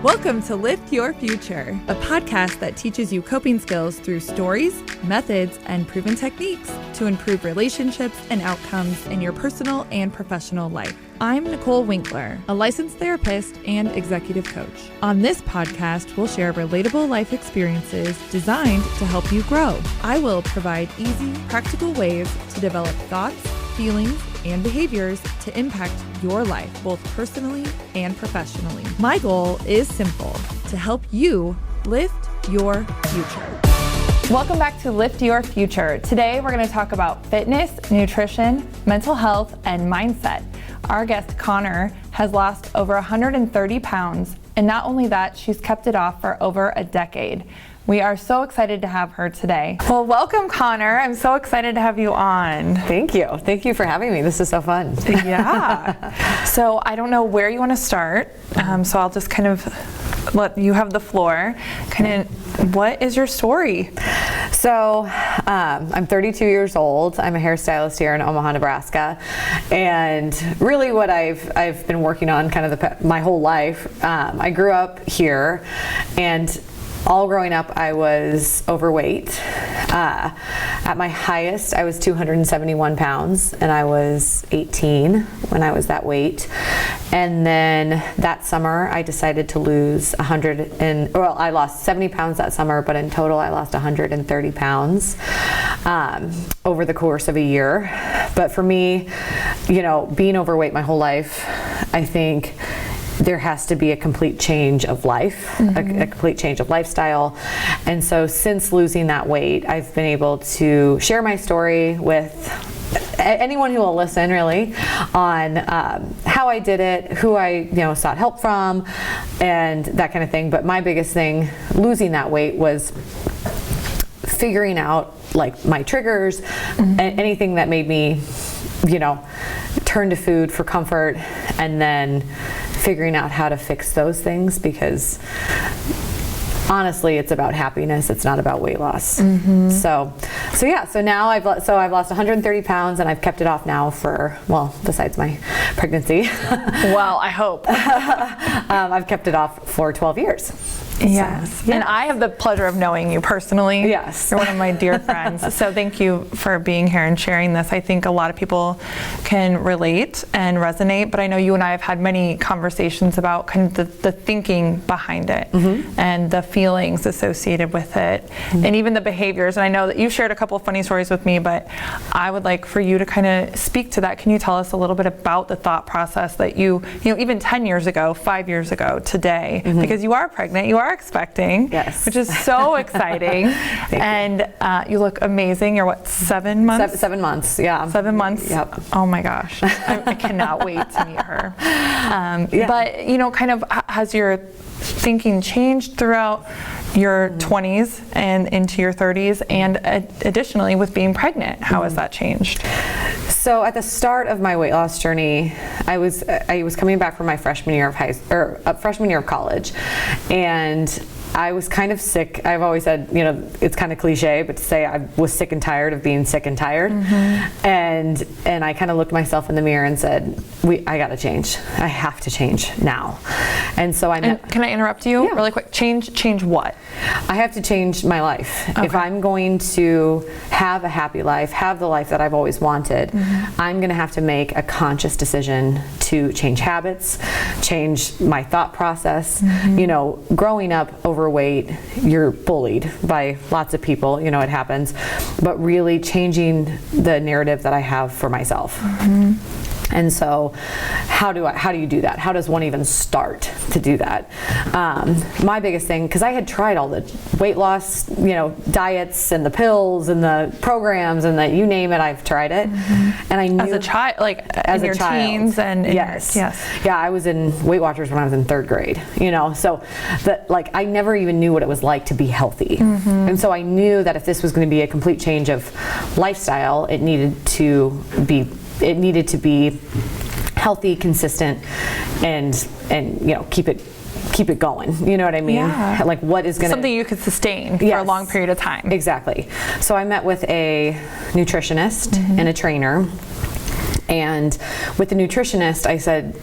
Welcome to Lift Your Future, a podcast that teaches you coping skills through stories, methods, and proven techniques to improve relationships and outcomes in your personal and professional life. I'm Nicole WINKLER, a licensed therapist and executive coach. On this podcast, we'll share relatable life experiences designed to help you grow. I will provide easy, practical ways to develop thoughts, feelings, and behaviors to impact your life, both personally and professionally. My goal is simple: to help you lift your future. Welcome back to Lift Your Future. Today, we're going to talk about fitness, nutrition, mental health, and mindset. Our guest, Conner, has lost over 130 pounds, and not only that, she's kept it off for over a decade. We are so excited to have her today. Well, welcome, Conner. I'm so excited to have you on. Thank you. Thank you for having me. This is so fun. Yeah. So I don't know where you want to start, so I'll just kind of let you have the floor. What is your story? So I'm 32 years old. I'm a hairstylist here in Omaha, Nebraska. And really what I've been working on kind of my whole life. I grew up here, and all growing up, I was overweight. At my highest, I was 271 pounds, and I was 18 when I was that weight. And then that summer, I decided to lose I lost 70 pounds that summer, but in total, I lost 130 pounds over the course of a year. But for me, being overweight my whole life, I think there has to be a complete change of life, a complete change of lifestyle. And so since losing that weight, I've been able to share my story with anyone who will listen, really, on how I did it, who I sought help from, and that kind of thing. But my biggest thing losing that weight was figuring out like my triggers, and anything that made me turn to food for comfort, and then figuring out how to fix those things, because honestly, it's about happiness. It's not about weight loss. So now I've lost 130 pounds, and I've kept it off now for, besides my pregnancy. Well, I hope. I've kept it off for 12 years. Yes. And I have the pleasure of knowing you personally. Yes. You're one of my dear friends. So thank you for being here and sharing this. I think a lot of people can relate and resonate, but I know you and I have had many conversations about kind of the thinking behind it and the feelings associated with it and even the behaviors. And I know that you've shared a couple of funny stories with me, but I would like for you to kind of speak to that. Can you tell us a little bit about the thought process that you even 10 years ago, 5 years ago today, because you are pregnant, you are expecting, yes, which is so exciting. And you look amazing. You're what, 7 months? 7 months, yeah. 7 months? Yep. Oh my gosh. I cannot wait to meet her. But, kind of, has your thinking changed throughout your 20s and into your 30s? And additionally, with being pregnant, how has that changed? So at the start of my weight loss journey, I was coming back from my freshman year of college, and I was kind of sick. I've always said, it's kind of cliche, but to say I was sick and tired of being sick and tired. And I kind of looked myself in the mirror and said, I got to change. I have to change now. And so can I interrupt you really quick? Change what? I have to change my life. Okay. If I'm going to have a happy life, have the life that I've always wanted, I'm going to have to make a conscious decision to change habits, change my thought process. Growing up overweight, you're bullied by lots of people, it happens, but really changing the narrative that I have for myself. And so how do you do that? How does one even start to do that? My biggest thing, because I had tried all the weight loss, diets and the pills and the programs and you name it, I've tried it. And I knew as a child, as in your teens and yes. Yeah, I was in Weight Watchers when I was in 3rd grade, so I never even knew what it was like to be healthy. And so I knew that if this was going to be a complete change of lifestyle, it needed to be healthy, consistent, and keep it going. You know what I mean? Yeah. Like what is going to... Something you could sustain for a long period of time. Exactly. So I met with a nutritionist and a trainer, And with the nutritionist, I said,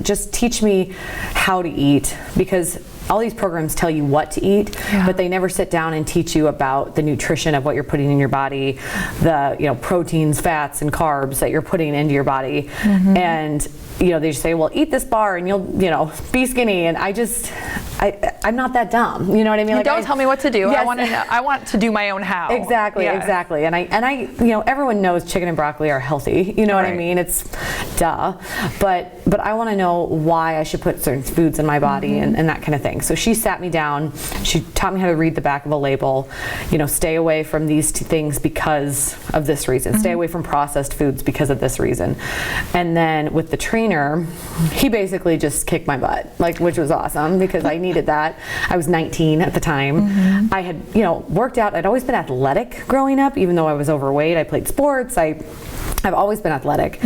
just teach me how to eat, because all these programs tell you what to eat, but they never sit down and teach you about the nutrition of what you're putting in your body, the proteins, fats, and carbs that you're putting into your body. And they just say, well, eat this bar and you'll be skinny. And I'm not that dumb. You know what I mean? Like, don't tell me what to do. Yes. I want to do my own how. Exactly. And I everyone knows chicken and broccoli are healthy. You know what I mean? It's duh. But I want to know why I should put certain foods in my body and that kind of thing. So she sat me down. She taught me how to read the back of a label. Stay away from these two things because of this reason. Stay away from processed foods because of this reason. And then with the trainer, he basically just kicked my butt, which was awesome because I needed that. I was 19 at the time. I had, worked out. I'd always been athletic growing up, even though I was overweight. I played sports. I've always been athletic,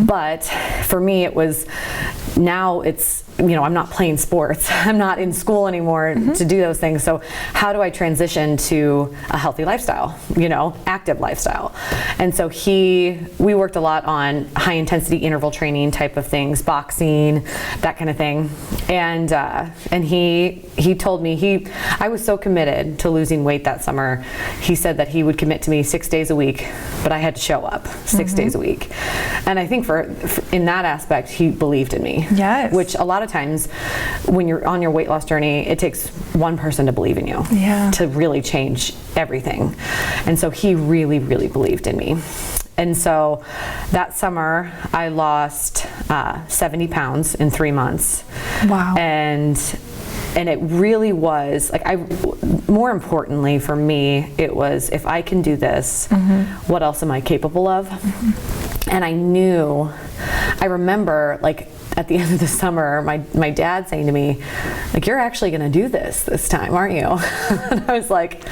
but for me it was, now it's, I'm not playing sports. I'm not in school anymore to do those things. So how do I transition to a healthy lifestyle, active lifestyle? And so we worked a lot on high intensity interval training type of things, boxing, that kind of thing. And he told me, I was so committed to losing weight that summer. He said that he would commit to me 6 days a week, but I had to show up 6 days a week. And I think for in that aspect, he believed in me. Yes. Which a lot of times when you're on your weight loss journey, it takes one person to believe in you to really change everything. And so he really, really believed in me. And so that summer I lost 70 pounds in 3 months. Wow. And it really was more importantly for me, it was, if I can do this, what else am I capable of? And I remember at the end of the summer, my dad saying to me, you're actually going to do this time, aren't you? And I was like,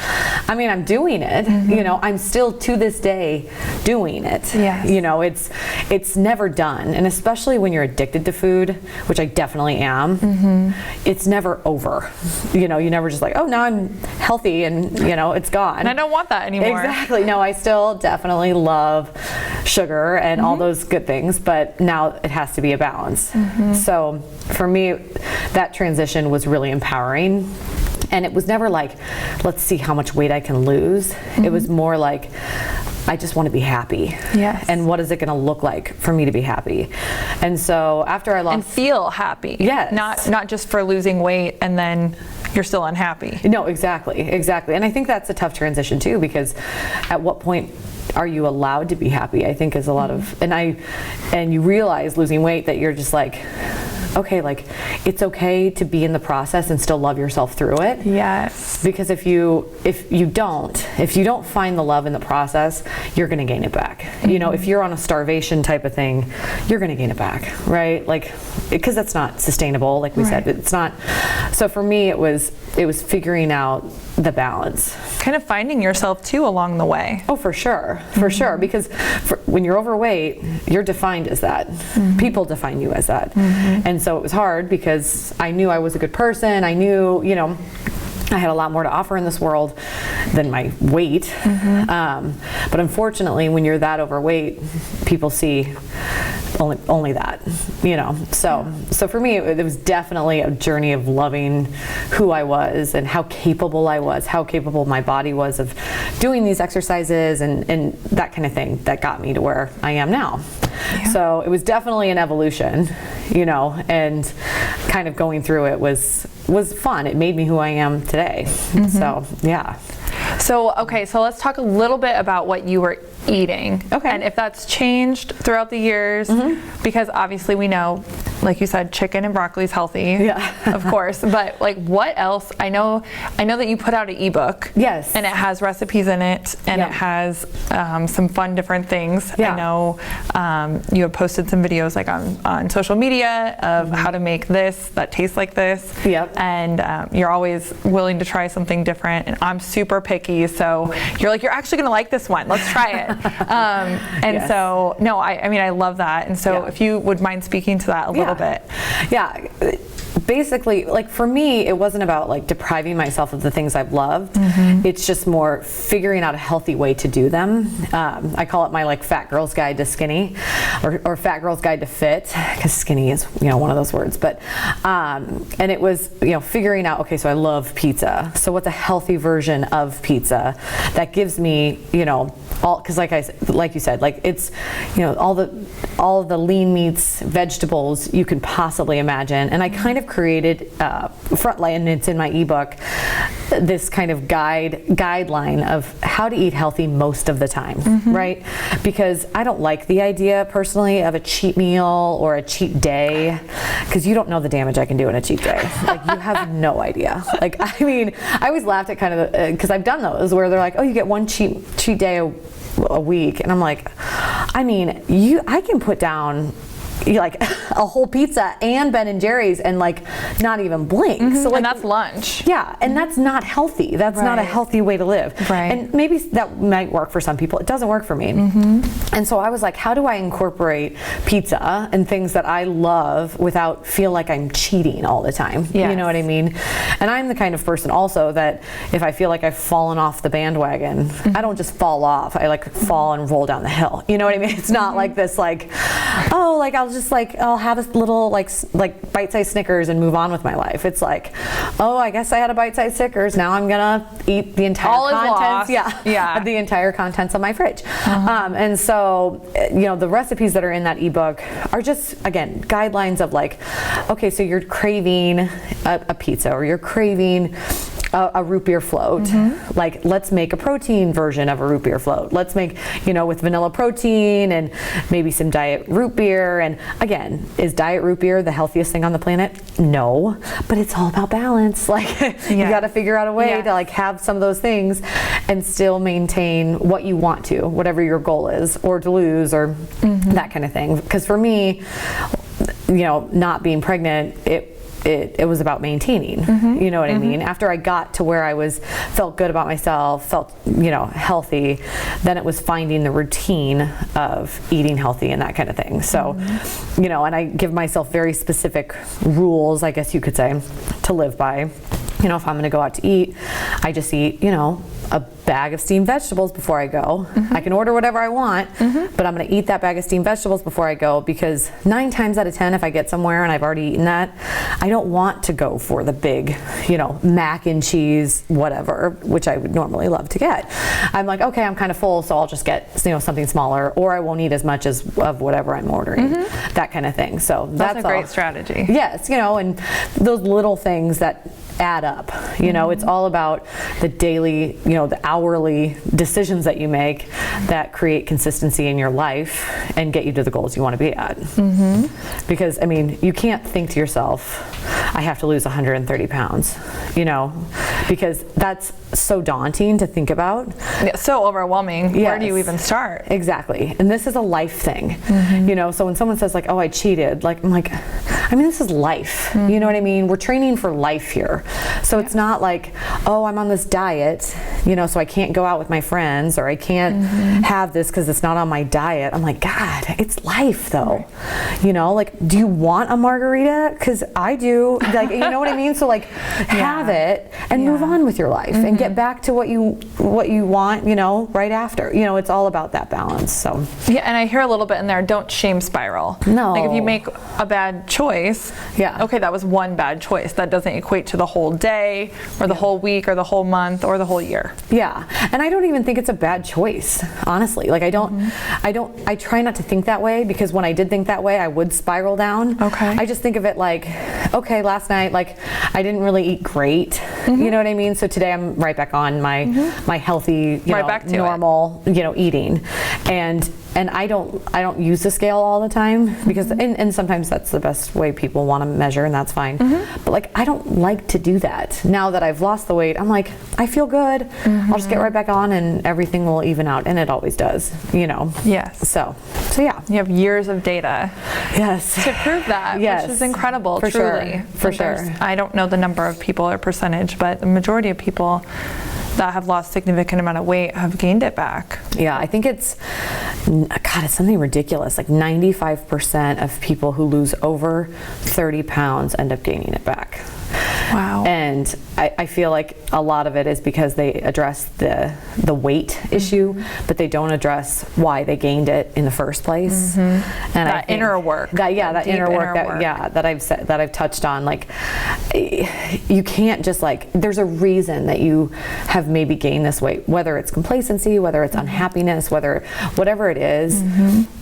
I'm doing it. I'm still to this day doing it. Yes. It's never done. And especially when you're addicted to food, which I definitely am, it's never over. You never just oh, now I'm healthy and, it's gone. And I don't want that anymore. Exactly. No, I still definitely love sugar and all those good things, but now it has to be a balance. So for me, that transition was really empowering. And it was never let's see how much weight I can lose. It was more I just want to be happy. Yes. And what is it going to look like for me to be happy? And so after I lost... And feel happy. Yes. Not just for losing weight and then you're still unhappy. No, exactly. And I think that's a tough transition too, because at what point are you allowed to be happy? I think is a lot of... And you realize losing weight that you're just okay, it's okay to be in the process and still love yourself through it. Yes. Because if you don't find the love in the process, you're going to gain it back. If you're on a starvation type of thing, you're going to gain it back, right? Because that's not sustainable, like we said. It's not. So for me, it was figuring out the balance. Kind of finding yourself too along the way. Oh, for sure. For sure. Because when you're overweight, you're defined as that. People define you as that. And so it was hard because I knew I was a good person. I knew, I had a lot more to offer in this world than my weight. But unfortunately, when you're that overweight, people see only that, So for me, it was definitely a journey of loving who I was and how capable I was, how capable my body was of doing these exercises and that kind of thing that got me to where I am now. Yeah. So it was definitely an evolution, and kind of going through it was fun. It made me who I am today. So, yeah. So let's talk a little bit about what you were eating. Okay. And if that's changed throughout the years, because obviously we know, like you said, chicken and broccoli is healthy. Yeah. Of course. But what else? I know that you put out an ebook. Yes. And it has recipes in it, and it has some fun different things. Yeah. I know you have posted some videos on social media of how to make this that tastes like this. Yep. And you're always willing to try something different. And I'm super picky, so you're actually gonna like this one. Let's try it. And so, no, I mean, I love that. And so if you would mind speaking to that a little bit. Yeah. Basically, like for me, it wasn't about like depriving myself of the things I've loved. It's just more figuring out a healthy way to do them. I call it my like fat girl's guide to skinny, or fat girl's guide to fit, because skinny is, you know, one of those words. But and it was, you know, figuring out, okay, so I love pizza. So what's a healthy version of pizza that gives me, you know, all, because like you said, like it's, you know, all the lean meats, vegetables you can possibly imagine. And I kind of created frontline, and it's in my ebook, this kind of guideline of how to eat healthy most of the time, right? Because I don't like the idea personally of a cheat meal or a cheat day, because you don't know the damage I can do in a cheat day. Like you have no idea. Like, I mean, I always laughed at kind of because I've done those where they're like, oh, you get one cheat day a week, and I'm like, I mean, I can put down like a whole pizza and Ben and Jerry's and like not even blink. So like, and that's lunch. Yeah, and that's not healthy. That's not a healthy way to live. Right. And maybe that might work for some people. It doesn't work for me. And so I was like, how do I incorporate pizza and things that I love without feel like I'm cheating all the time? You know what I mean? And I'm the kind of person also that if I feel like I've fallen off the bandwagon, I don't just fall off. I like fall and roll down the hill. You know what I mean? It's not like this like, oh, like I'll have a little like bite-sized Snickers and move on with my life. It's like, oh, I guess I had a bite-sized Snickers. Now I'm gonna eat the entire contents. The entire contents of my fridge. And so, you know, the recipes that are in that ebook are just, again, guidelines of like, okay, so you're craving a pizza, or you're craving a root beer float. Like, let's make a protein version of a root beer float. Let's make, you know, with vanilla protein and maybe some diet root beer. And again, is diet root beer the healthiest thing on the planet? No, but it's all about balance. Like you got to figure out a way to like have some of those things and still maintain what you want to, whatever your goal is, or to lose, or that kind of thing. Because for me, you know, not being pregnant, it was about maintaining, you know what I mean? After I got to where I felt good about myself, felt, you know, healthy, then it was finding the routine of eating healthy and that kind of thing. So, you know, and I give myself very specific rules, I guess you could say, to live by. You know, if I'm going to go out to eat, I just eat, you know, a bag of steamed vegetables before I go. I can order whatever I want, but I'm going to eat that bag of steamed vegetables before I go, because 9 times out of 10, if I get somewhere and I've already eaten that, I don't want to go for the big, you know, mac and cheese, whatever, which I would normally love to get. I'm like, okay, I'm kind of full, so I'll just get, you know, something smaller, or I won't eat as much of whatever I'm ordering, that kind of thing. So that's a great strategy. Yes, you know, and those little things that add up, you know, it's all about the daily, you know, the hourly decisions that you make that create consistency in your life and get you to the goals you want to be at. Because, I mean, you can't think to yourself, I have to lose 130 pounds, you know, because that's so daunting to think about. Yeah, so overwhelming. Where do you even start? Exactly. And this is a life thing, you know, so when someone says like, oh, I cheated, like, I'm like, I mean, this is life, you know what I mean? We're training for life here. So it's not like, oh, I'm on this diet, you know, so I can't go out with my friends, or I can't have this because it's not on my diet. I'm like, God, it's life though. You know, like, do you want a margarita? Because I do. Like, you know what I mean? So like, have it and move on with your life and get back to what you want, you know, right after. You know, it's all about that balance. So yeah, and I hear a little bit in there, don't shame spiral. No. Like if you make a bad choice, okay, that was one bad choice. That doesn't equate to the whole day or the whole week or the whole month or the whole year. Yeah, and I don't even think it's a bad choice, honestly. Like I try not to think that way, because when I did think that way, I would spiral down. Okay. I just think of it like, okay, last night, like I didn't really eat great. You know what I mean? So today I'm right back on my my healthy, you know, normal, you know, eating. And I don't use the scale all the time, because and sometimes that's the best way people want to measure, and that's fine. But like, I don't like to do that. Now that I've lost the weight, I'm like, I feel good. I'll just get right back on and everything will even out, and it always does, you know. Yes. So yeah. You have years of data. Yes. To prove that, which is incredible, truly. For sure. I don't know the number of people or percentage, but the majority of people that have lost significant amount of weight have gained it back. Yeah, I think it's something ridiculous. Like 95% of people who lose over 30 pounds end up gaining it back. Wow. And I feel like a lot of it is because they address the weight issue, but they don't address why they gained it in the first place. And that inner work. That inner work that I've touched on. Like, you can't just there's a reason that you have maybe gained this weight, whether it's complacency, whether it's unhappiness, whatever it is.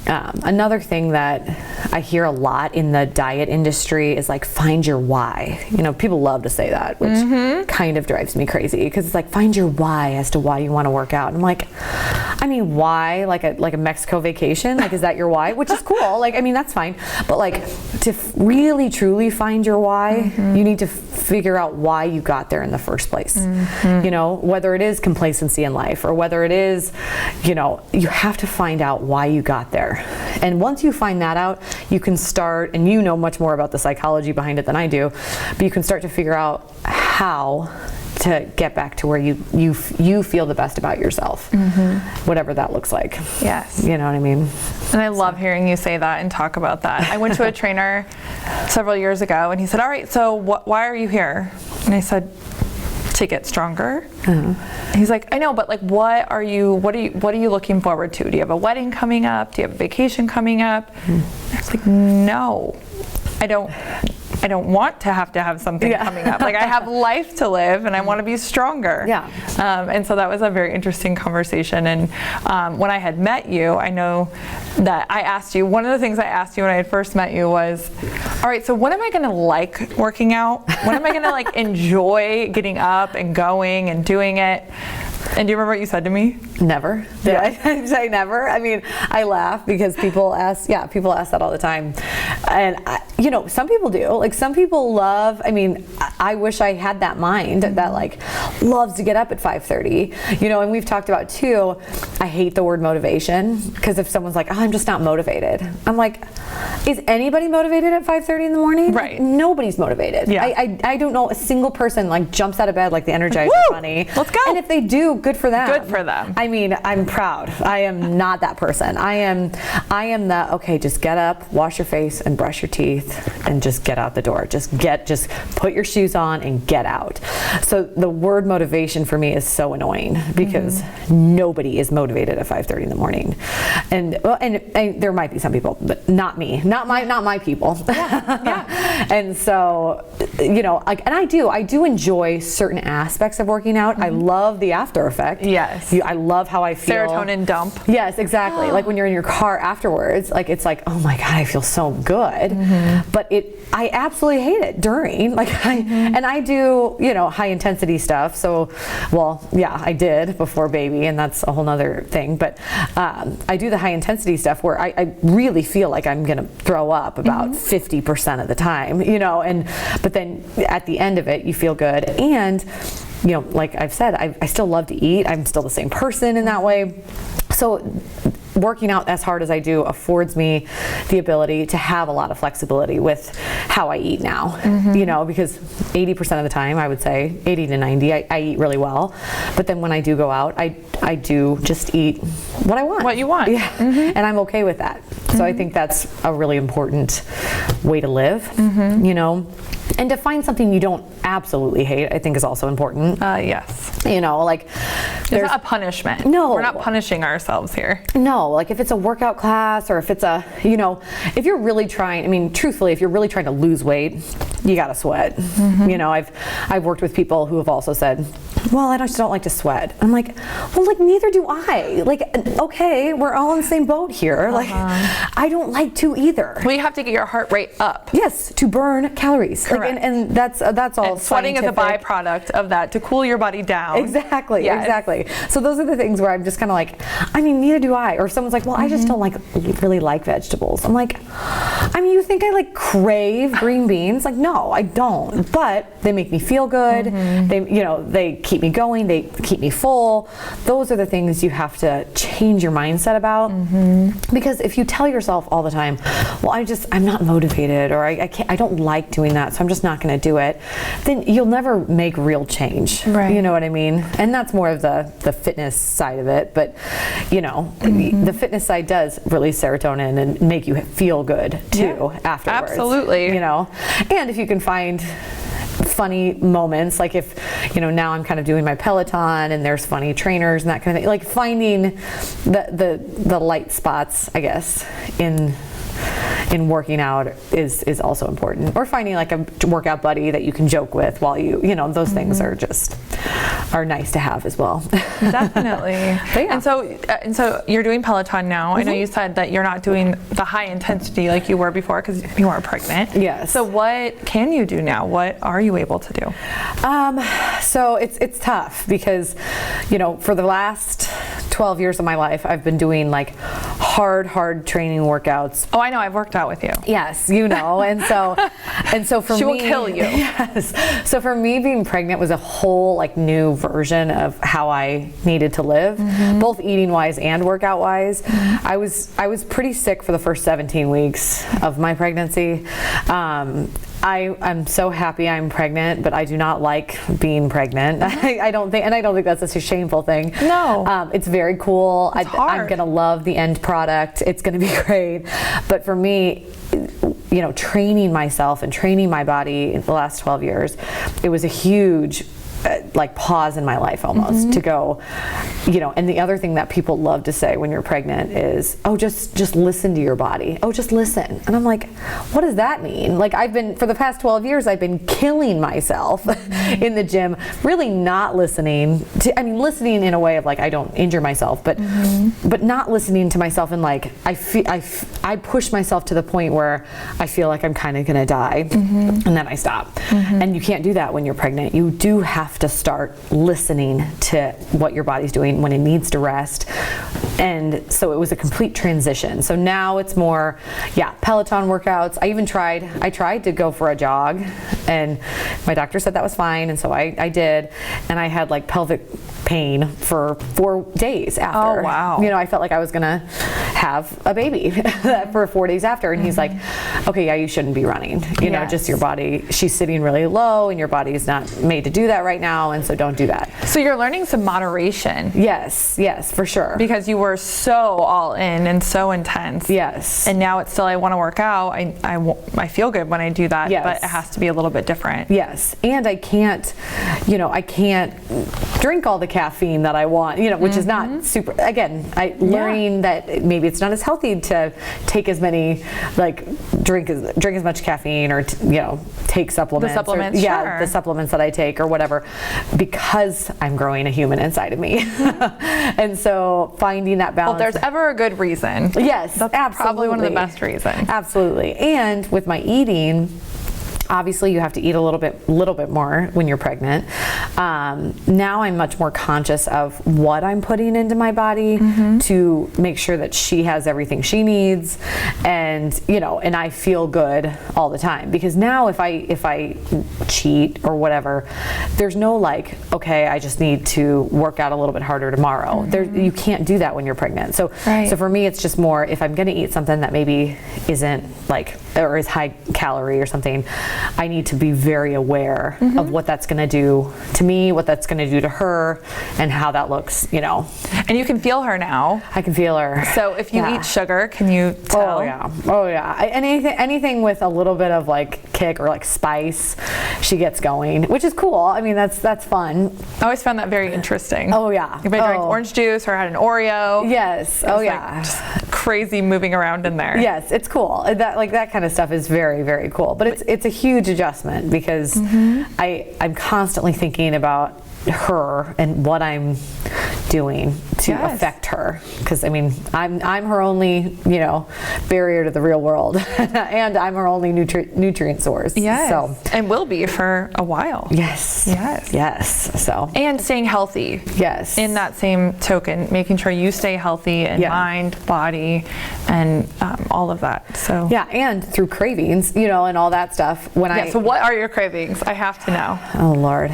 Another thing that I hear a lot in the diet industry is find your why. People love to say that, which kind of drives me crazy, because it's find your why as to why you want to work out. And I'm like, I mean, why? Like a Mexico vacation? Is that your why? Which is cool. That's fine. But to really truly find your why, you need to figure out why you got there in the first place. Whether it is complacency in life, or whether it is, you have to find out why you got there. And once you find that out, you can start, and you know much more about the psychology behind it than I do, but you can start to figure out how to get back to where you feel the best about yourself, whatever that looks like. Yes. You know what I mean? And I love hearing you say that and talk about that. I went to a trainer several years ago, and he said, all right, so why are you here? And I said, to get stronger. He's like, I know, but what are you looking forward to? Do you have a wedding coming up? Do you have a vacation coming up? I was like, no, I don't want to have something coming up. I have life to live, and I want to be stronger. And so that was a very interesting conversation. And when I had met you, I know that I asked you, one of the things I asked you when I had first met you was, all right, so when am I going to like working out? When am I going to enjoy getting up and going and doing it? And do you remember what you said to me? Never. Did I say never? I mean, I laugh because people ask that all the time. And some people do. Some people love, I wish I had that mind that loves to get up at 5:30. And we've talked about too, I hate the word motivation, because if someone's like, oh, I'm just not motivated. I'm like, is anybody motivated at 5:30 in the morning? Right. Nobody's motivated. Yeah. I don't know a single person jumps out of bed like the Energizer Bunny. Let's go. And if they do, good for them. Good for them. I'm proud. I am not that person. I am the, okay, just get up, wash your face, and brush your teeth, and just get out the door. Just put your shoes on and get out. So the word motivation for me is so annoying, because nobody is motivated at 5:30 in the morning. And there might be some people, but not me. Not my people. Yeah. And so, and I do enjoy certain aspects of working out. I love the after effect. Yes. I love how I feel. Serotonin dump. Yes, exactly. When you're in your car afterwards, it's oh my God, I feel so good. But I absolutely hate it during. And I do, high intensity stuff. So, I did before baby, and that's a whole nother thing. But I do the high intensity stuff where I really feel like I'm gonna throw up about 50% of the time, but then at the end of it, you feel good. And like I've said, I still love to eat. I'm still the same person in that way. So working out as hard as I do affords me the ability to have a lot of flexibility with how I eat now, because 80% of the time, I would say 80 to 90, I eat really well. But then when I do go out, I do just eat what I want. What you want. Yeah. And I'm okay with that. So I think that's a really important way to live, And to find something you don't absolutely hate, I think, is also important. Yes. There's not a punishment. No. We're not punishing ourselves here. No, if it's a workout class, or if it's a, if you're really trying, truthfully, if you're really trying to lose weight, you gotta sweat. I've worked with people who have also said, well, I just don't like to sweat. I'm like, well, neither do I. Okay, we're all in the same boat here. I don't like to either. Well, you have to get your heart rate up. Yes, to burn calories. Correct. And that's all. And sweating is a byproduct of that, to cool your body down. Exactly. Yes. Exactly. So those are the things where I'm just kind of neither do I. Or if someone's like, well, I just don't really like vegetables. I'm like, I mean, you think I like crave green beans? Like, no, I don't. But they make me feel good. They keep me going. They keep me full. Those are the things you have to change your mindset about. Because if you tell yourself all the time, well, I'm not motivated, or I don't like doing that, so I'm just not going to do it, then you'll never make real change. Right. You know what I mean? And that's more of the fitness side of it. But the fitness side does release serotonin and make you feel good too afterwards. Absolutely. And if you can find funny moments, like if now I'm kind of doing my Peloton and there's funny trainers and that kind of thing, like finding the light spots, I guess, in working out is also important, or finding like a workout buddy that you can joke with while those things are nice to have as well. Definitely. And so you're doing Peloton now. I know you said that you're not doing the high intensity like you were before because you weren't pregnant. Yes. So what can you do now? What are you able to do? So it's tough because for the last 12 years of my life I've been doing like hard training workouts. Oh, I know, I've worked out with you. Yes, and so for me, she will kill you. Yes. So for me, being pregnant was a whole like new version of how I needed to live, both eating wise and workout wise. I was pretty sick for the first 17 weeks of my pregnancy. I'm so happy I'm pregnant, but I do not like being pregnant. I don't think that's a shameful thing. No. It's very cool. Hard. I'm gonna love the end product. It's gonna be great. But for me, training myself and training my body in the last 12 years, it was a huge like pause in my life almost to go, and the other thing that people love to say when you're pregnant is, oh, just listen to your body. Oh, just listen. And I'm like, what does that mean? Like for the past 12 years, I've been killing myself in the gym, really not listening listening in a way of like, I don't injure myself, but not listening to myself. And like, I push myself to the point where I feel like I'm kind of going to die, and then I stop. And you can't do that when you're pregnant. You do have to start listening to what your body's doing when it needs to rest. And so it was a complete transition. So now it's more, Peloton workouts. I tried to go for a jog, and my doctor said that was fine, and so I did, and I had like pelvic pain for 4 days after. Oh, wow. I felt like I was gonna have a baby for 4 days after, and he's like, okay, you shouldn't be running. Just your body, she's sitting really low, and your body is not made to do that right now, and so don't do that. So you're learning some moderation. Yes, for sure. Because you were so all in and so intense. Yes. And now it's still, I want to work out. I feel good when I do that, but it has to be a little bit different. Yes. And I can't drink all the caffeine that I want, which is not super, again, learning that maybe it's not as healthy to take as many, like drink as much caffeine, or take supplements. The supplements, the supplements that I take or whatever, because I'm growing a human inside of me. And so finding that balance. Well, there's ever a good reason. Yes, that's absolutely. Probably one of the best reasons. Absolutely. And with my eating, obviously you have to eat a little bit more when you're pregnant. Now I'm much more conscious of what I'm putting into my body to make sure that she has everything she needs, and and I feel good all the time. Because now if I cheat or whatever, there's no like, okay, I just need to work out a little bit harder tomorrow. You can't do that when you're pregnant. So for me, it's just more, if I'm going to eat something that maybe isn't like, or is high calorie or something, I need to be very aware of what that's going to do to me, what that's going to do to her, and how that looks, And you can feel her now. I can feel her. So if you eat sugar, can you tell? Oh yeah. Anything with a little bit of like kick or like spice, she gets going, which is cool. I mean, that's fun. I always found that very interesting. Oh yeah. If I drank orange juice or had an Oreo. Yes. Oh yeah. Like just crazy moving around in there. Yes, it's cool. That kind of stuff is very, very cool. But it's a huge adjustment because I'm constantly thinking about her and what I'm doing to affect her, because I mean I'm her only barrier to the real world, and I'm her only nutrient source. So and will be for a while. Yes. So and staying healthy. Yes. In that same token, making sure you stay healthy in mind, body, and all of that. So and through cravings, and all that stuff. So what are your cravings? I have to know. Oh Lord,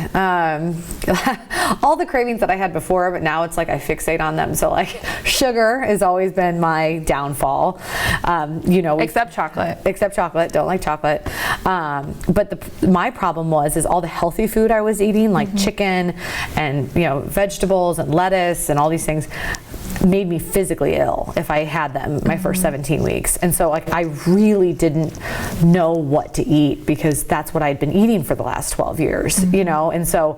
all the cravings that I had before, but now it's like I fixate on them. So like sugar has always been my downfall. Except chocolate. Don't like chocolate. But my problem is all the healthy food I was eating, like chicken and vegetables and lettuce and all these things, made me physically ill if I had them my first 17 weeks. And so like I really didn't know what to eat, because that's what I'd been eating for the last 12 years, and so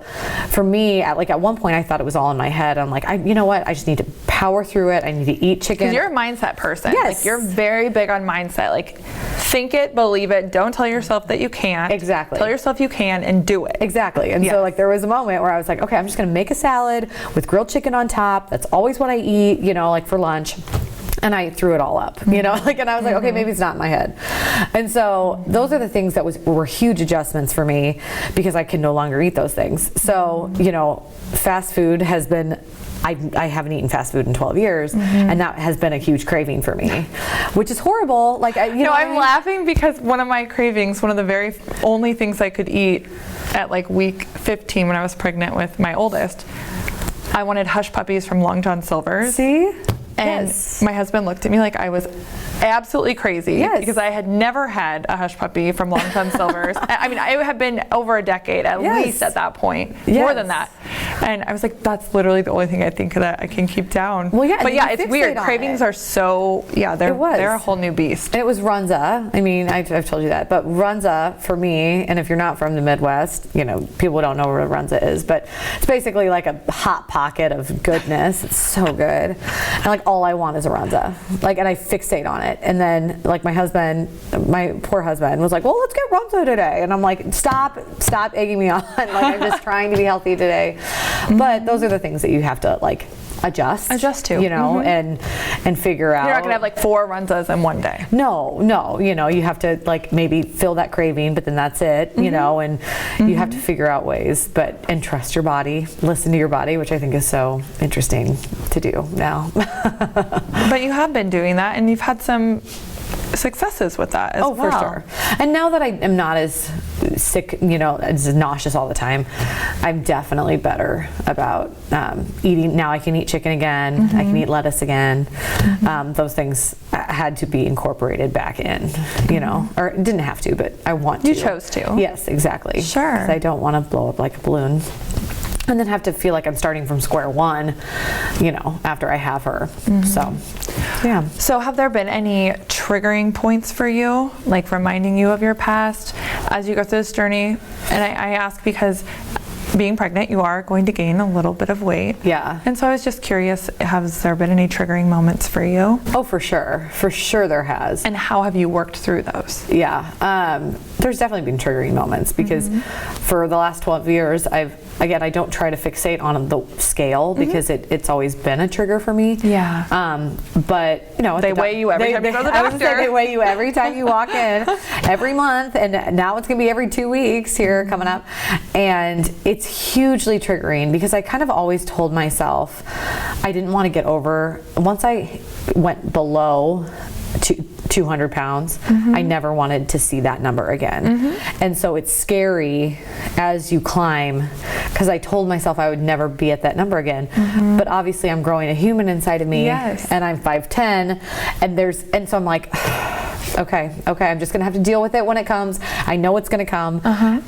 for me, at one point I thought it was all in my head. I'm like, you know what, I just need to power through it. I need to eat chicken. Because you're a mindset person. Yes. Like you're very big on mindset. Like think it, believe it, don't tell yourself that you can't. Exactly. Tell yourself you can and do it. Exactly. And so like there was a moment where I was like, okay, I'm just gonna make a salad with grilled chicken on top. That's always what I eat, like for lunch. And I threw it all up, and I was like, okay, maybe it's not in my head. And so those are the things that were huge adjustments for me, because I can no longer eat those things. So, fast food has been, I haven't eaten fast food in 12 years, and that has been a huge craving for me, which is horrible. Like, I'm laughing because one of my cravings, one of the very only things I could eat at like week 15 when I was pregnant with my oldest, I wanted hush puppies from Long John Silver's. See? And my husband looked at me like I was absolutely crazy, because I had never had a hush puppy from Long John Silver's. I mean, it had been over a decade at least at that point, more than that. And I was like, that's literally the only thing I think that I can keep down. Well, but it's weird. Cravings are so, they're a whole new beast. And it was Runza. I mean, I've told you that, but Runza for me, and if you're not from the Midwest, people don't know what Runza is, but it's basically like a hot pocket of goodness. It's so good. And like all I want is a Runza. And I fixate on it. And then like my poor husband was like, well, let's get Runza today. And I'm like, stop egging me on. Like I'm just trying to be healthy today. But those are the things that you have to like adjust to, and figure out. You're not gonna have like 4 Runzas in one day. No, you have to like maybe fill that craving, but then that's it, and you have to figure out ways, and trust your body, listen to your body, which I think is so interesting to do now. But you have been doing that, and you've had some successes with that as well. For sure. And now that I am not as sick, as nauseous all the time, I'm definitely better about eating. Now I can eat chicken again. I can eat lettuce again. Those things had to be incorporated back in, or didn't have to, but I want to. You chose to. Yes, exactly. Sure. Because I don't want to blow up like a balloon and then have to feel like I'm starting from square one, after I have her. So, yeah. So have there been any triggering points for you, like reminding you of your past as you go through this journey? And I ask because being pregnant, you are going to gain a little bit of weight. Yeah. And so I was just curious, has there been any triggering moments for you? Oh, for sure. For sure there has. And how have you worked through those? Yeah. There's definitely been triggering moments, because for the last 12 years, I don't try to fixate on the scale, because it's always been a trigger for me. Yeah. But they weigh you every time you go to the doctor. I was gonna say they weigh you every time you walk in, every month, and now it's gonna be every 2 weeks here coming up, and it's hugely triggering, because I kind of always told myself I didn't want to get over. Once I went below 200 pounds, I never wanted to see that number again. And so it's scary as you climb, because I told myself I would never be at that number again. But obviously I'm growing a human inside of me, and I'm 5'10", and so I'm like, okay, I'm just gonna have to deal with it when it comes. I know it's gonna come,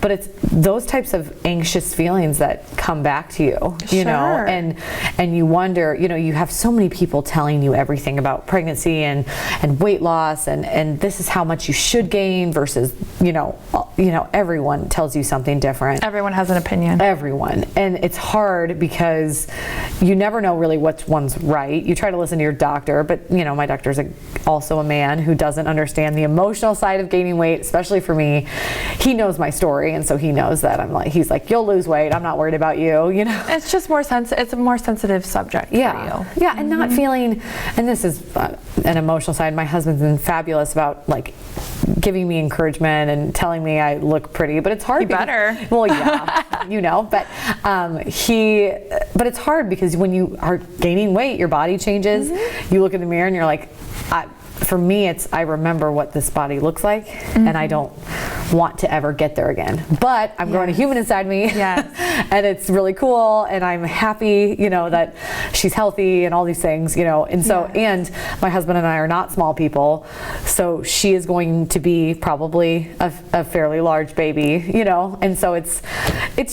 but it's those types of anxious feelings that come back to you, you know, and you wonder, you have so many people telling you everything about pregnancy and weight loss, and this is how much you should gain versus, everyone tells you something different. Everyone has an opinion. Everyone. And it's hard because you never know really which one's right. You try to listen to your doctor, but my doctor's also a man who doesn't understand the emotional side of gaining weight, especially for me. He knows my story, and so he knows that he's like, you'll lose weight. I'm not worried about you, It's just it's a more sensitive sensitive subject for you. Yeah, and not feeling, and this is an emotional side, my husband's been fabulous about like giving me encouragement and telling me I look pretty, but it's hard. You better. Well, yeah, you know, but but it's hard because when you are gaining weight, your body changes. You look in the mirror and you're like, for me, I remember what this body looks like, and I don't want to ever get there again. But I'm growing a human inside me, and it's really cool, and I'm happy, you know, that she's healthy and all these things, you know. And so, and my husband and I are not small people, so she is going to be probably a fairly large baby, you know. And so it's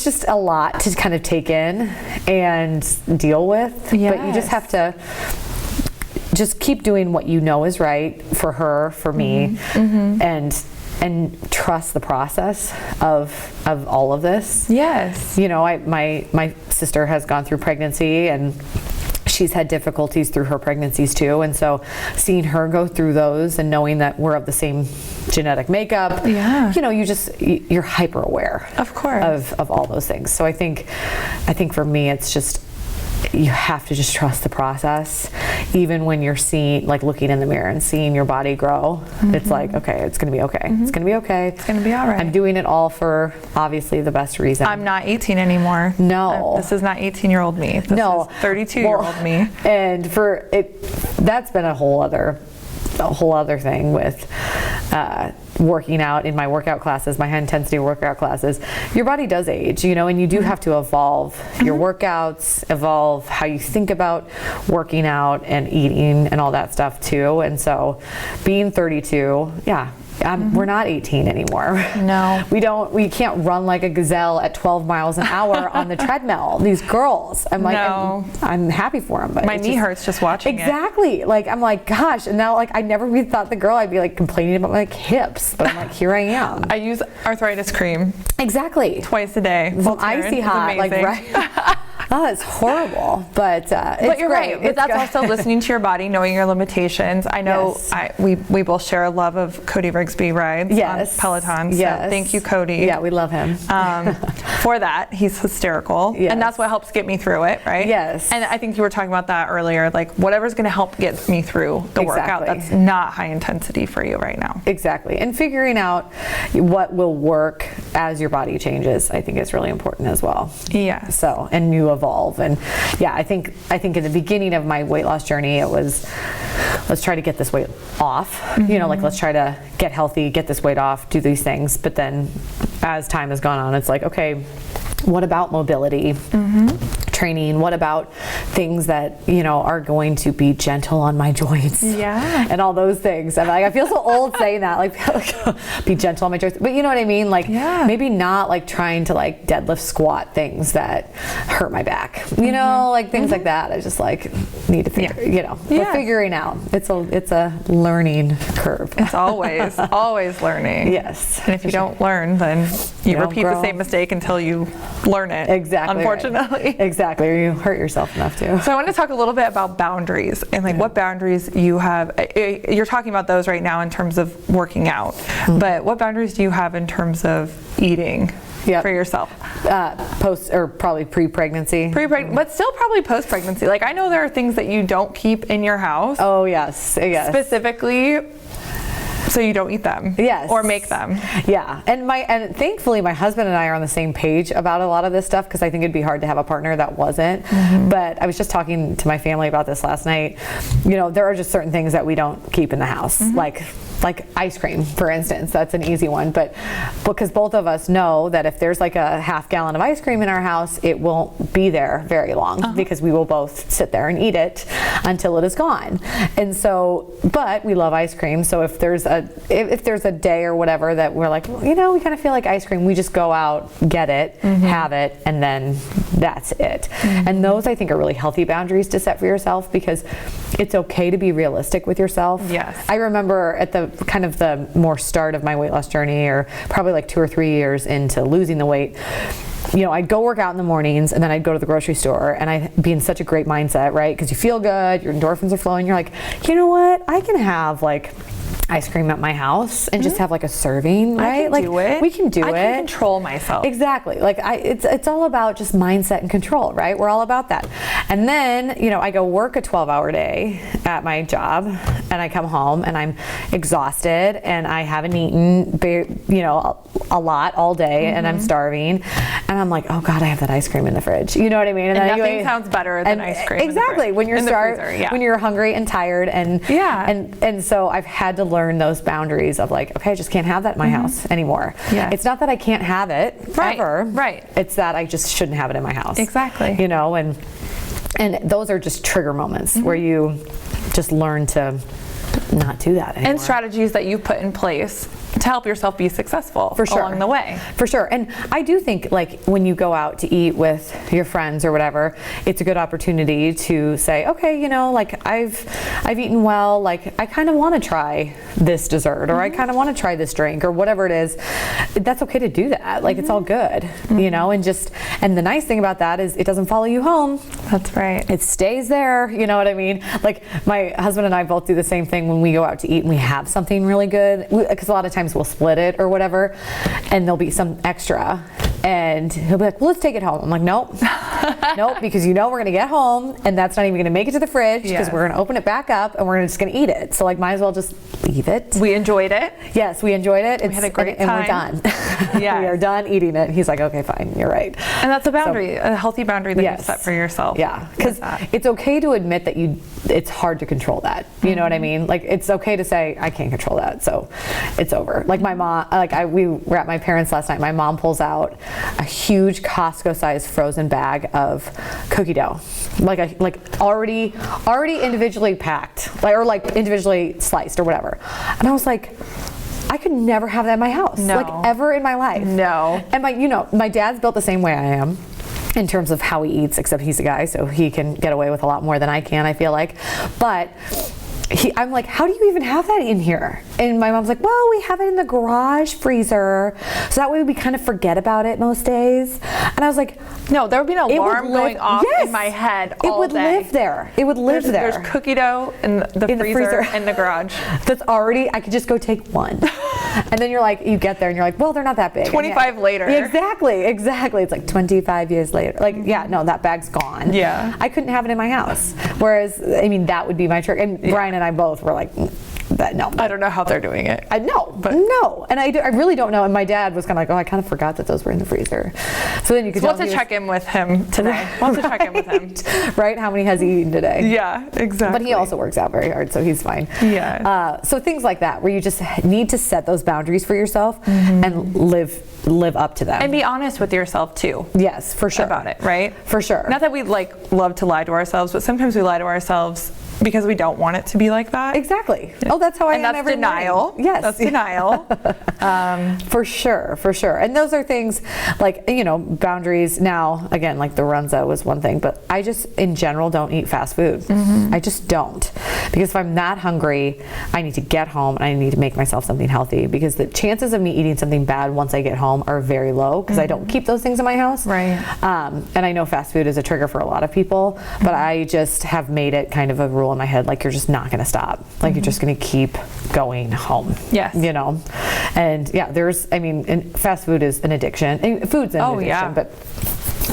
just a lot to kind of take in and deal with. But you just have to just keep doing what you know is right for her, for me, and trust the process of all of this. Yes. You know, my sister has gone through pregnancy, and she's had difficulties through her pregnancies too, and so seeing her go through those and knowing that we're of the same genetic makeup, you know, you're hyper aware, of course, of all those things. So I think for me, it's just, you have to just trust the process, even when you're looking in the mirror and seeing your body grow. It's like, okay, it's gonna be okay. It's gonna be okay. It's gonna be all right. I'm doing it all for obviously the best reason. I'm not 18 anymore. No. This is not 18-year-old me. This is 32-year-old me. And that's been a whole other thing with working out in my workout classes, my high intensity workout classes. Your body does age, you know, and you do have to evolve your workouts, evolve how you think about working out and eating and all that stuff too. And so being 32, we're not 18 anymore. No. We can't run like a gazelle at 12 miles an hour on the treadmill. These girls, I'm like, I'm happy for them, but my knee hurts just watching it. Like, I'm like, gosh, and now like I never really thought I'd be like complaining about my hips, but I'm like, here I am. I use arthritis cream. Exactly. Twice a day. Some icy hot, like, right? Oh, it's horrible, but you're great. right. But that's also listening to your body, knowing your limitations. I know we both share a love of Cody Rigsby rides on Peloton. So thank you, Cody. Yeah, we love him. For that, he's hysterical, and that's what helps get me through it, right? Yes. And I think you were talking about that earlier, like whatever's going to help get me through the workout that's not high intensity for you right now. Exactly. And figuring out what will work as your body changes, I think is really important as well. Yeah. So, and you evolve, and I think in the beginning of my weight loss journey, it was, let's try to get this weight off, you know, like let's try to get healthy, get this weight off, do these things. But then as time has gone on, it's like, okay, what about mobility? Training? What about things that, you know, are going to be gentle on my joints? Yeah. And all those things. I'm like, I feel so old saying that, like, be gentle on my joints. But you know what I mean? Like, maybe not like trying to like deadlift, squat things that hurt my back. You know, like things like that. I just like need to figure, you know, we're figuring out. It's a learning curve. It's always learning. Yes. And if you don't learn, then you repeat the same mistake until you learn it. Exactly. Unfortunately. Right. Exactly. Or you hurt yourself enough to. So I want to talk a little bit about boundaries and like what boundaries you have. You're talking about those right now in terms of working out, but what boundaries do you have in terms of eating for yourself? Post or probably pre-pregnancy. But still probably post-pregnancy. Like I know there are things that you don't keep in your house. Oh yes. Specifically, so you don't eat them. Yes. Or make them. Yeah. And thankfully my husband and I are on the same page about a lot of this stuff, because I think it'd be hard to have a partner that wasn't. But I was just talking to my family about this last night. You know, there are just certain things that we don't keep in the house. Like ice cream, for instance. That's an easy one. But because both of us know that if there's like a half gallon of ice cream in our house, it won't be there very long, because we will both sit there and eat it until it is gone. And so, but we love ice cream. So if there's a day or whatever that we're like, well, you know, we kind of feel like ice cream, we just go out, get it, have it, and then that's it. And those I think are really healthy boundaries to set for yourself, because it's okay to be realistic with yourself. Yes. I remember at the kind of the more start of my weight loss journey, or probably like 2 or 3 years into losing the weight, you know, I'd go work out in the mornings, and then I'd go to the grocery store, and I'd be in such a great mindset, right? Because you feel good, your endorphins are flowing, you're like, you know what, I can have like ice cream at my house and just have like a serving, right? I can do it. We can do it. I can control myself. Exactly. Like it's all about just mindset and control, right? We're all about that. And then, you know, I go work a 12-hour day at my job and I come home and I'm exhausted and I haven't eaten, you know, a lot all day and I'm starving and I'm like, oh God, I have that ice cream in the fridge. You know what I mean? And nothing sounds better than ice cream. Exactly. When you're when you're hungry and tired and so I've had to learn those boundaries of like, okay, I just can't have that in my house anymore. Yeah. It's not that I can't have it ever. Right. It's that I just shouldn't have it in my house. Exactly. You know, and those are just trigger moments where you just learn to not do that anymore. And strategies that you put in place to help yourself be successful along the way. For sure. And I do think like when you go out to eat with your friends or whatever, it's a good opportunity to say, okay, you know, like I've eaten well, like I kind of want to try this dessert or I kind of want to try this drink or whatever it is. That's okay to do that. Like it's all good, you know, and the nice thing about that is it doesn't follow you home. That's right. It stays there. You know what I mean? Like my husband and I both do the same thing when we go out to eat and we have something really good, because a lot of times we'll split it or whatever and there'll be some extra and he'll be like, well, let's take it home. I'm like, nope. Nope, because you know we're gonna get home and that's not even gonna make it to the fridge because we're gonna open it back up and we're just gonna eat it. So like might as well just leave it. We enjoyed it. Yes, we enjoyed it. We had a great time. And we're done. Yeah. We are done eating it. He's like, okay, fine, you're right. And that's a boundary, a healthy boundary that you set for yourself. Yeah, because it's okay to admit that it's hard to control that. You know what I mean? Like it's okay to say, I can't control that, so it's over. Like my mom, we were at my parents' last night. My mom pulls out a huge Costco-sized frozen bag of cookie dough, like already individually packed, like individually sliced or whatever. And I was like, I could never have that in my house, like ever in my life. No. And my dad's built the same way I am in terms of how he eats, except he's a guy, so he can get away with a lot more than I can, I feel like. But I'm like, how do you even have that in here? And my mom's like, well, we have it in the garage freezer, so that way we kind of forget about it most days. And I was like, no, there would be an alarm going off in my head all day. It would live there. It would live there. There's cookie dough in the freezer in the garage. That's already, I could just go take one. And then you're like, you get there and you're like, well, they're not that big. 25 later. Exactly. It's like 25 years later. Like, yeah, no, that bag's gone. Yeah. I couldn't have it in my house. Whereas, I mean, that would be my trick. And Brian and I both were like, no. I don't know how they're doing it. I know, but no. And I really don't know. And my dad was kind of like, oh, I kind of forgot that those were in the freezer. So then you could we'll have to check in with him today. We'll have to check in with him. Right? How many has he eaten today? Yeah, exactly. But he also works out very hard, so he's fine. Yeah. So things like that, where you just need to set those boundaries for yourself and live up to them. And be honest with yourself too. Yes, for sure. About it, right? For sure. Not that we love to lie to ourselves, but sometimes we lie to ourselves because we don't want it to be like that. Exactly. Oh, that's how I am every morning. And that's denial. Yes. That's denial. For sure. And those are things like, boundaries now, again, like the runza was one thing, but I just in general don't eat fast food. I just don't. Because if I'm that hungry, I need to get home and I need to make myself something healthy, because the chances of me eating something bad once I get home are very low because I don't keep those things in my house. Right. And I know fast food is a trigger for a lot of people, but I just have made it kind of a rule in my head, like you're just not going to stop. Like you're just going to keep going home. Yes. And fast food is an addiction. And food's an addiction, but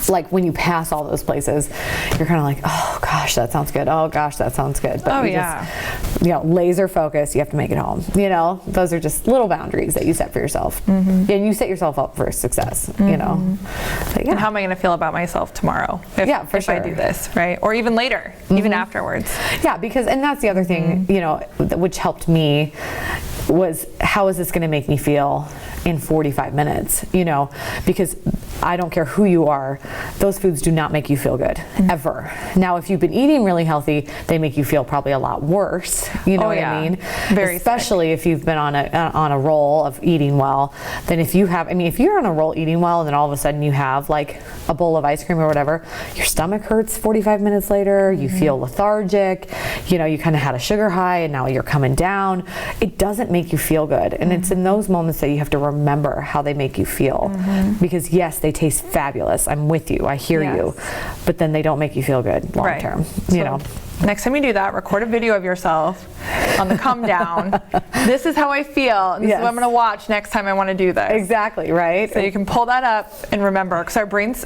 like when you pass all those places, you're kind of like, oh gosh, that sounds good. Oh gosh, that sounds good. But just, laser focus, you have to make it home. Those are just little boundaries that you set for yourself. And you set yourself up for success, But, And how am I going to feel about myself tomorrow if I do this, right? Or even later, even afterwards. Yeah, and that's the other thing, which helped me was, how is this going to make me feel in 45 minutes? Because I don't care who you are, those foods do not make you feel good, ever. Now, if you've been eating really healthy, they make you feel probably a lot worse. You know what I mean? Very Especially if you've been on a roll of eating well. Then if you're on a roll eating well and then all of a sudden you have like a bowl of ice cream or whatever, your stomach hurts 45 minutes later, you feel lethargic, you kind of had a sugar high and now you're coming down. It doesn't make you feel good. And it's in those moments that you have to remember how they make you feel. Because yes, they taste fabulous. I'm with you. you. I hear you. But then they don't make you feel good long term, you know. Next time you do that, record a video of yourself on the come down. This is how I feel. And this is what I'm going to watch next time I want to do this. Exactly, right? So you can pull that up and remember, because our brains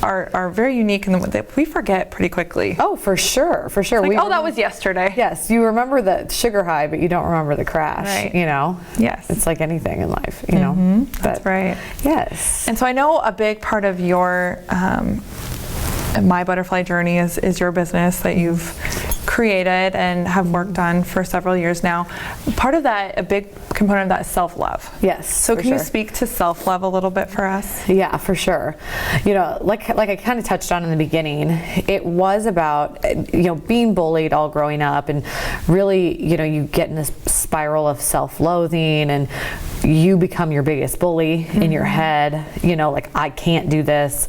are very unique in that we forget pretty quickly. Oh, for sure, for sure. Like, that was yesterday. Yes, you remember the sugar high, but you don't remember the crash, right. You know? Yes. It's like anything in life, you know? That's right. Yes. And so I know a big part of your My Butterfly Journey is your business that you've created and have worked on for several years now. Part of that, a big component of that is self-love. Yes. So can you speak to self-love a little bit for us? Yeah, for sure. You know, like I kind of touched on in the beginning, it was about, you know, being bullied all growing up, and really, you know, you get in this spiral of self-loathing, and you become your biggest bully in your head, you know, like, I can't do this,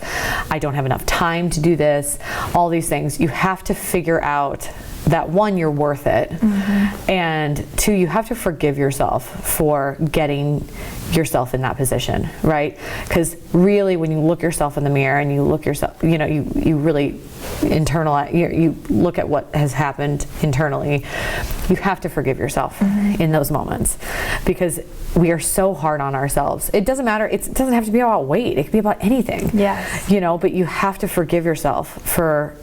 I don't have enough time to do this, all these things. You have to figure out that, one, you're worth it, and two, you have to forgive yourself for getting yourself in that position, right? Because really, when you look yourself in the mirror and you look yourself, you know, you really internalize, you look at what has happened internally, you have to forgive yourself in those moments, because we are so hard on ourselves. It doesn't matter, it doesn't have to be about weight, it can be about anything. Yes. You know, but you have to forgive yourself for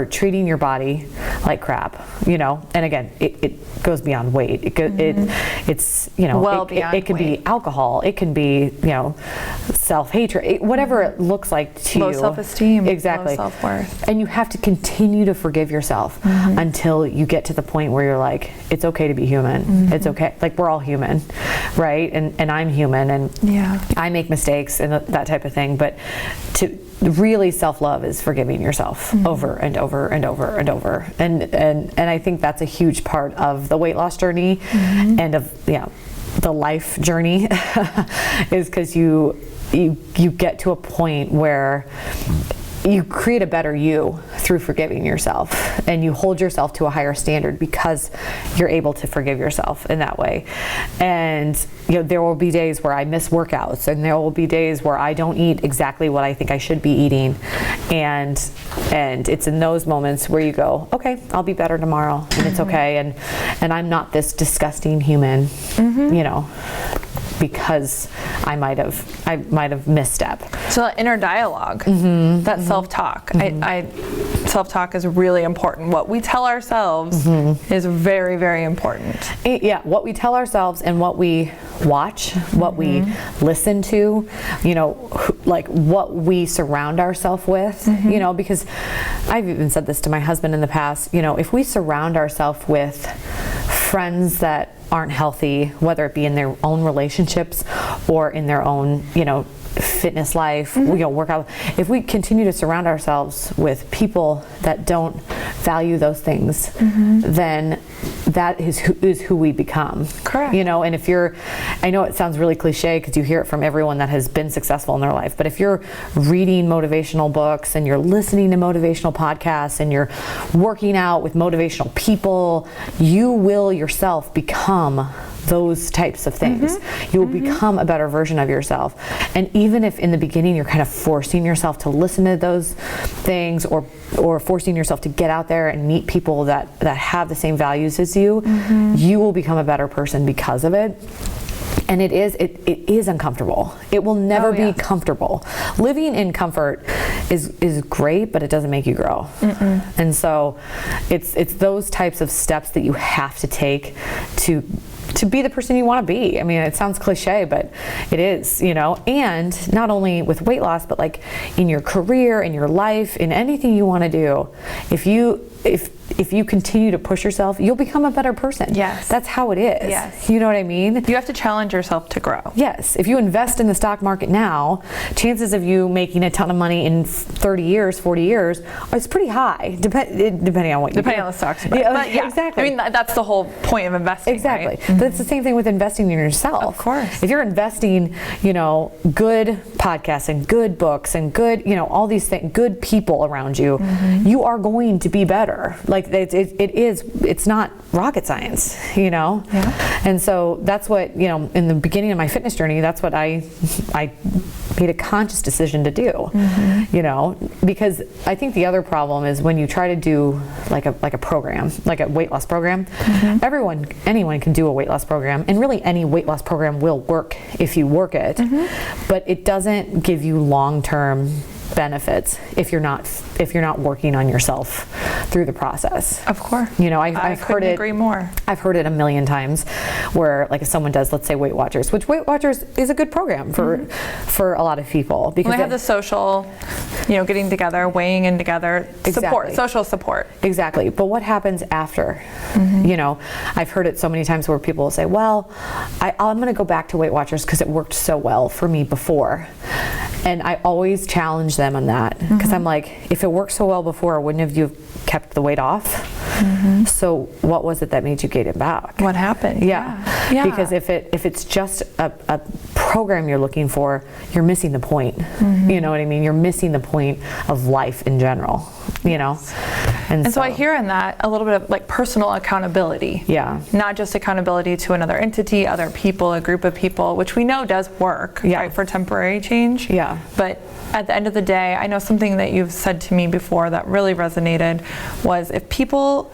treating your body like crap, you know. And again, it goes beyond weight. It's, you know, it could be alcohol, it can be, you know, self-hatred, whatever it looks like to low you. Self-esteem, exactly. Low self-worth. And you have to continue to forgive yourself until you get to the point where you're like, it's okay to be human. It's okay. Like, we're all human, right? And I'm human, and I make mistakes and that type of thing. But to really, self-love is forgiving yourself over and over and over and over. And I think that's a huge part of the weight loss journey and of the life journey is because you get to a point where you create a better you through forgiving yourself, and you hold yourself to a higher standard because you're able to forgive yourself in that way. And you know, there will be days where I miss workouts, and there will be days where I don't eat exactly what I think I should be eating, and it's in those moments where you go, okay, I'll be better tomorrow, and it's okay, and I'm not this disgusting human, you know, because I might have misstep. So that inner dialogue, that self-talk. Self-talk is really important. What we tell ourselves is very, very important. Yeah, what we tell ourselves and what we watch, what we listen to, you know, like what we surround ourselves with, you know, because I've even said this to my husband in the past, you know, if we surround ourselves with friends that aren't healthy, whether it be in their own relationships or in their own, you know, fitness life, you know, workout. If we continue to surround ourselves with people that don't value those things, then that is who we become. Correct. You know, and if you're, I know it sounds really cliche because you hear it from everyone that has been successful in their life, but if you're reading motivational books and you're listening to motivational podcasts and you're working out with motivational people, you will yourself become those types of things. You will become a better version of yourself. And even if in the beginning you're kind of forcing yourself to listen to those things, or forcing yourself to get out there and meet people that have the same values as you, you will become a better person because of it. And it is uncomfortable. It will never be comfortable. Living in comfort is great, but it doesn't make you grow. And so it's those types of steps that you have to take to be the person you want to be. I mean, it sounds cliche, but it is, you know, and not only with weight loss, but like in your career, in your life, in anything you want to do. If you continue to push yourself, you'll become a better person. Yes. That's how it is. Yes. You know what I mean? You have to challenge yourself to grow. Yes. If you invest in the stock market now, chances of you making a ton of money in 30 years, 40 years, is pretty high, depending on what you do. Depending on the stocks. But yeah, exactly. I mean, that's the whole point of investing. Exactly. Right? But it's the same thing with investing in yourself. Of course. If you're investing, you know, good podcasts and good books and good, you know, all these things, good people around you, you are going to be better. better. Like it's not rocket science, you know? Yeah. And so that's what, you know, in the beginning of my fitness journey, that's what I made a conscious decision to do, you know, because I think the other problem is when you try to do like a program, like a weight loss program, anyone can do a weight loss program, and really any weight loss program will work if you work it, but it doesn't give you long-term benefits if you're not working on yourself through the process. Of course. You know, I've heard it. Agree more. I've heard it a million times, where like if someone does, let's say Weight Watchers, which Weight Watchers is a good program for a lot of people, because they have the social, you know, getting together, weighing in together, support, social support. Exactly. But what happens after? You know, I've heard it so many times where people will say, well, I'm going to go back to Weight Watchers because it worked so well for me before. And I always challenge them on that, because I'm like, if it worked so well before, wouldn't have you kept the weight off? So what was it that made you gain it back? What happened? Yeah. Because if it's just a program you're looking for, you're missing the point. You know what I mean? You're missing the point of life in general, you know? And so I hear in that a little bit of like personal accountability. Yeah. Not just accountability to another entity, other people, a group of people, which we know does work, right, for temporary change. Yeah. But at the end of the day, I know something that you've said to me before that really resonated was, if people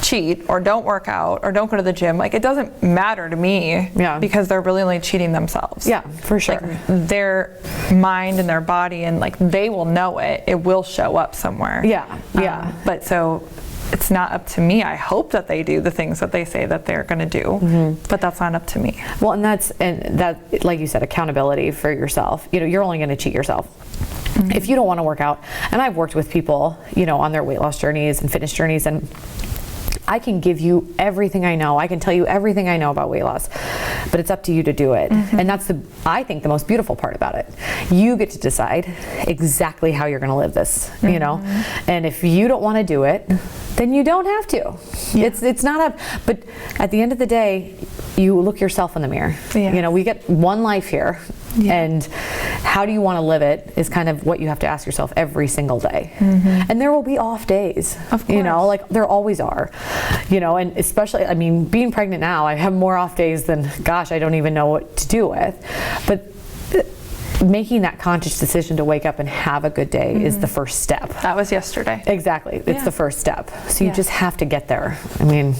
cheat or don't work out or don't go to the gym, like, it doesn't matter to me, because they're really only cheating themselves. Yeah, for sure. Like, their mind and their body, and like, they will know it will show up somewhere. But so it's not up to me. I hope that they do the things that they say that they're going to do, but that's not up to me. Well, and that, like you said, accountability for yourself. You know, you're only going to cheat yourself if you don't want to work out. And I've worked with people, you know, on their weight loss journeys and fitness journeys, and I can give you everything I know. I can tell you everything I know about weight loss, but it's up to you to do it. And that's I think the most beautiful part about it. You get to decide exactly how you're going to live this, you know? And if you don't want to do it, then you don't have to. It's not but at the end of the day, you look yourself in the mirror. You know, we get one life here, and how do you want to live it is kind of what you have to ask yourself every single day. And there will be off days, of course. You know, like there always are, you know, and especially, I mean, being pregnant now, I have more off days than, gosh, I don't even know what to do with. But making that conscious decision to wake up and have a good day is the first step. That was yesterday. Exactly. It's the first step. So you just have to get there. I mean,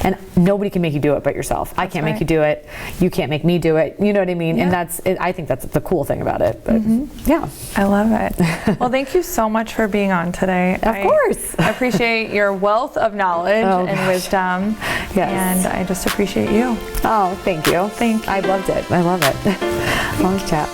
and nobody can make you do it but yourself. I can't make you do it. You can't make me do it. You know what I mean? And I think that's the cool thing about it. But yeah. I love it. Well, thank you so much for being on today. Of course. I apprise your wealth of knowledge and wisdom. And I just appreciate you. Oh, thank you. Thank you. I loved it. I love it. Long chat.